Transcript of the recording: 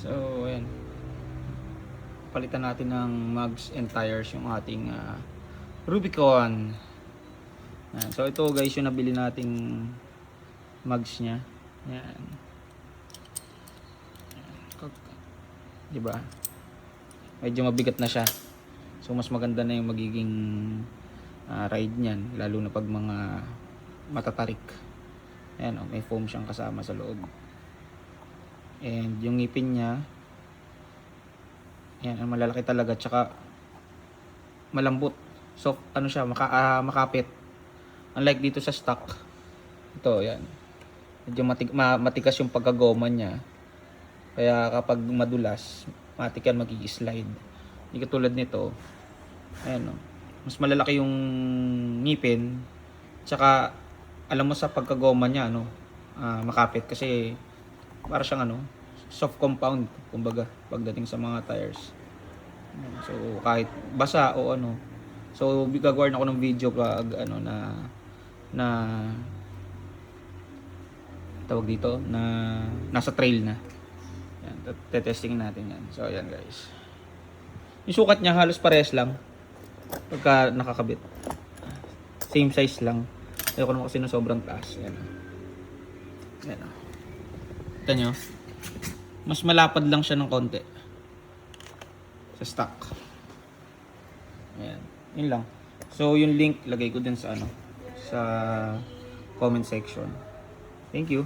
So ayan, palitan natin ng mugs and tires yung ating Rubicon. Ayan. So ito guys yung nabili nating mugs nya. Ayan. Diba? Medyo mabigat na siya. So mas maganda na yung magiging ride niyan, lalo na pag mga matatarik. Ayan may foam siyang kasama sa loob. And yung ngipin niya, ayan, malalaki talaga, tsaka malambot. So ano siya, makapit. Unlike dito sa stock. Ito, ayan. Medyo matikas yung pagkagoma niya. Kaya kapag madulas, matik yan mag-i-slide. Hindi katulad nito. Ayan mas malalaki yung ngipin. Tsaka alam mo sa pagkagoma niya makapit kasi para siyang soft compound kumbaga pagdating sa mga tires. So kahit basa o so gagawa na ako ng video pag na tawag dito na nasa trail na. Yan, testing natin yan. So ayan guys. Yung sukat niya halos pares lang pagka nakakabit. Same size lang. Ayoko naman kasi na sobrang taas. Yan. Yan. Kita nyo? Mas malapad lang siya ng konti sa stock. Ayan. Yun lang. So yung link lagay ko din sa sa comment section. Thank you.